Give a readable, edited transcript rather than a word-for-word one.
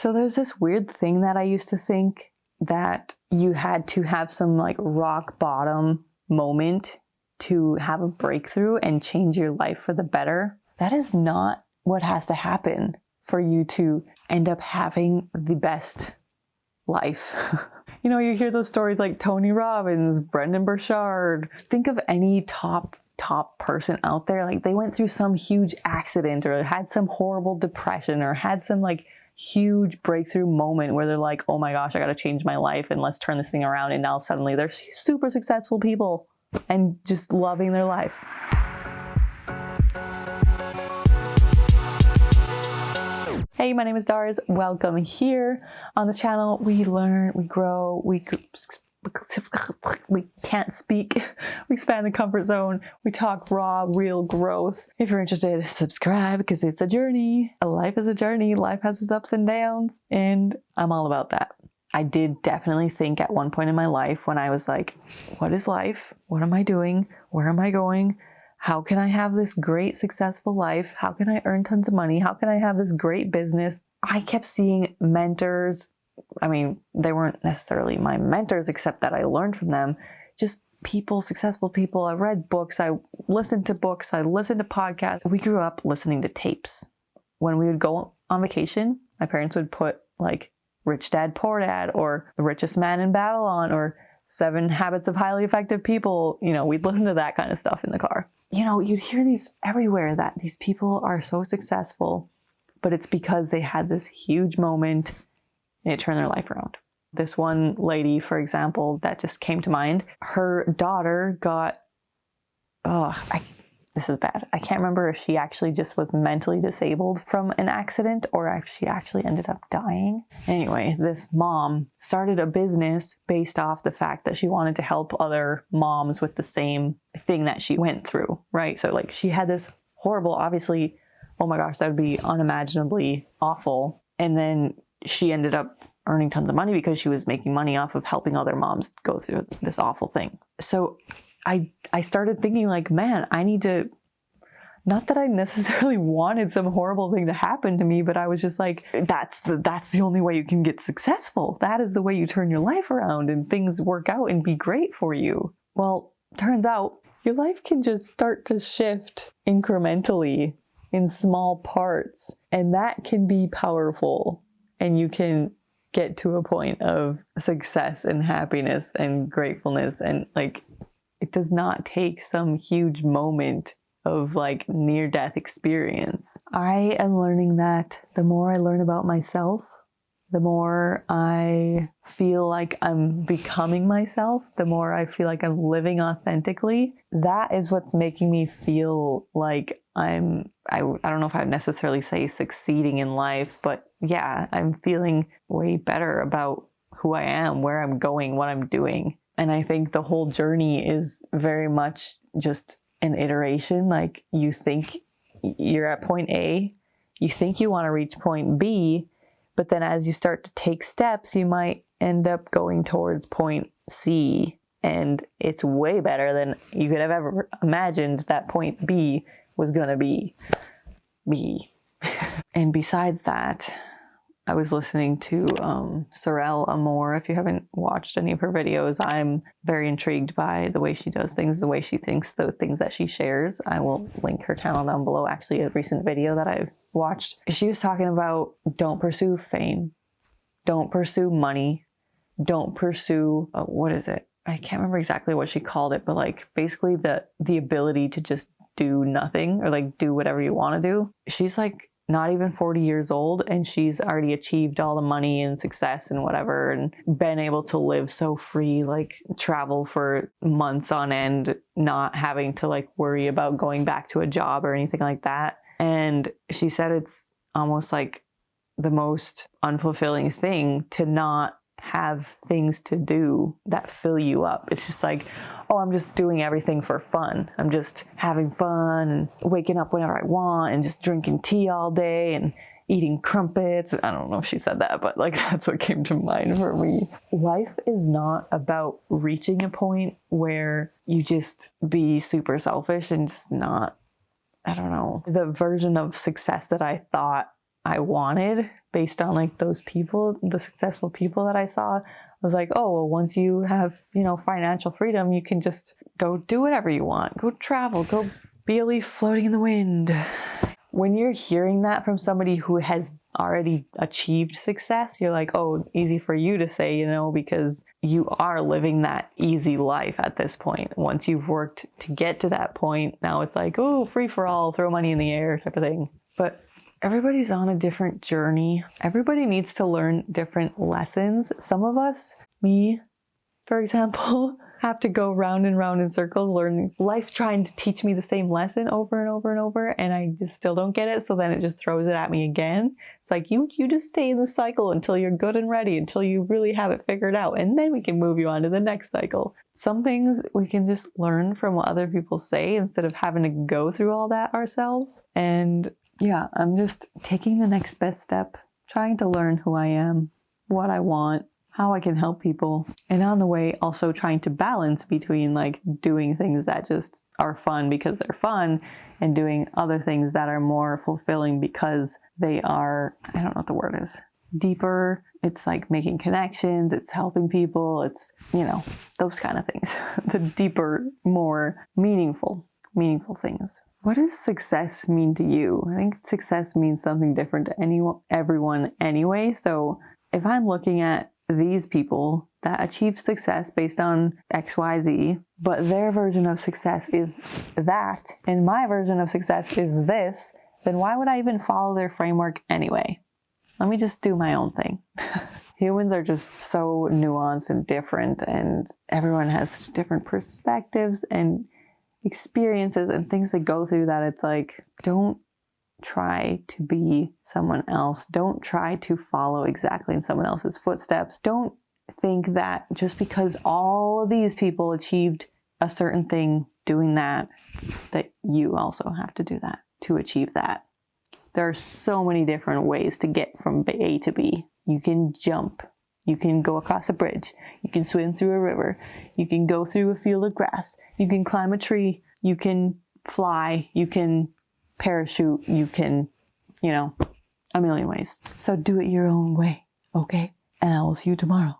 So there's this weird thing that I used to think, that you had to have some like rock bottom moment to have a breakthrough and change your life for the better. That is not what has to happen for you to end up having the best life. You know, you hear those stories like Tony Robbins, Brendan Burchard. Think of any top person out there. Like, they went through some huge accident, or had some horrible depression, or had some like huge breakthrough moment where they're like, oh my gosh, I got to change my life and let's turn this thing around. And now suddenly they're super successful people and just loving their life. Hey, my name is Darz. Welcome here. On the channel, we learn, we grow, we can't speak, we expand the comfort zone, we talk raw, real growth. If you're interested, subscribe, because it's a journey. Life is a journey. Life has its ups and downs, and I'm all about that. I did definitely think at one point in my life when I was like, what is life? What am I doing? Where am I going? How can I have this great, successful life? How can I earn tons of money? How can I have this great business? I kept seeing mentors. I mean, they weren't necessarily my mentors, except that I learned from them. Just people, successful people. I read books. I listened to books. I listened to podcasts. We grew up listening to tapes. When we would go on vacation, my parents would put like Rich Dad, Poor Dad, or The Richest Man in Babylon, or 7 Habits of Highly Effective People. You know, we'd listen to that kind of stuff in the car. You know, you'd hear these everywhere, that these people are so successful, but it's because they had this huge moment and it turned their life around. This one lady, for example, that just came to mind, her daughter got, this is bad. I can't remember if she actually just was mentally disabled from an accident or if she actually ended up dying. Anyway, this mom started a business based off the fact that she wanted to help other moms with the same thing that she went through, right? So like, she had this horrible, obviously, oh my gosh, that would be unimaginably awful. And then she ended up earning tons of money because she was making money off of helping other moms go through this awful thing. So I started thinking like, man, I need to, not that I necessarily wanted some horrible thing to happen to me, but I was just like, that's the only way you can get successful. That is the way you turn your life around and things work out and be great for you. Well, turns out your life can just start to shift incrementally in small parts, and that can be powerful, and you can get to a point of success and happiness and gratefulness, and like, it does not take some huge moment of like near-death experience. I am learning that the more I learn about myself, the more I feel like I'm becoming myself, the more I feel like I'm living authentically. That is what's making me feel like I don't know if I'd necessarily say succeeding in life, but yeah, I'm feeling way better about who I am, where I'm going, what I'm doing. And I think the whole journey is very much just an iteration. Like, you think you're at point A, you think you want to reach point B, but then as you start to take steps, you might end up going towards point C. And it's way better than you could have ever imagined that point B was going to be. And besides that, I was listening to Sorel Amour. If you haven't watched any of her videos, I'm very intrigued by the way she does things, the way she thinks, the things that she shares. I will link her channel down below. Actually, a recent video that I watched, she was talking about, don't pursue fame, don't pursue money, don't pursue, what is it? I can't remember exactly what she called it, but like basically the ability to just do nothing, or like do whatever you want to do. She's like not even 40 years old, and she's already achieved all the money and success and whatever, and been able to live so free, like travel for months on end, not having to like worry about going back to a job or anything like that. And she said it's almost like the most unfulfilling thing to not have things to do that fill you up. It's just like, oh, I'm just doing everything for fun. I'm just having fun and waking up whenever I want and just drinking tea all day and eating crumpets. I don't know if she said that, but like, that's what came to mind for me. Life is not about reaching a point where you just be super selfish and just not, I don't know, the version of success that I thought I wanted based on like those people, the successful people that I saw. I was like, oh, well, once you have, financial freedom, you can just go do whatever you want. Go travel, go be a leaf floating in the wind. When you're hearing that from somebody who has already achieved success, you're like, oh, easy for you to say, because you are living that easy life at this point. Once you've worked to get to that point, now it's like, oh, free for all, throw money in the air type of thing. But everybody's on a different journey. Everybody needs to learn different lessons. Some of us, me, for example, have to go round and round in circles, learning life, trying to teach me the same lesson over and over and over, and I just still don't get it. So then it just throws it at me again. It's like, you just stay in the cycle until you're good and ready, until you really have it figured out, and then we can move you on to the next cycle. Some things we can just learn from what other people say instead of having to go through all that ourselves. And yeah, I'm just taking the next best step, trying to learn who I am, what I want, how I can help people, and on the way also trying to balance between like doing things that just are fun because they're fun and doing other things that are more fulfilling because they are, I don't know what the word is, deeper. It's like making connections, it's helping people, it's, those kind of things. The deeper, more meaningful things. What does success mean to you? I think success means something different to everyone anyway. So if I'm looking at these people that achieve success based on XYZ, but their version of success is that, and my version of success is this, then why would I even follow their framework anyway? Let me just do my own thing. Humans are just so nuanced and different, and everyone has such different perspectives and experiences and things they go through that it's like, don't try to be someone else. Don't try to follow exactly in someone else's footsteps. Don't think that just because all of these people achieved a certain thing doing that you also have to do that to achieve that. There are so many different ways to get from A to B. You can jump. You can go across a bridge. You can swim through a river. You can go through a field of grass. You can climb a tree. You can fly. You can parachute. You can, a million ways. So do it your own way, okay? And I will see you tomorrow.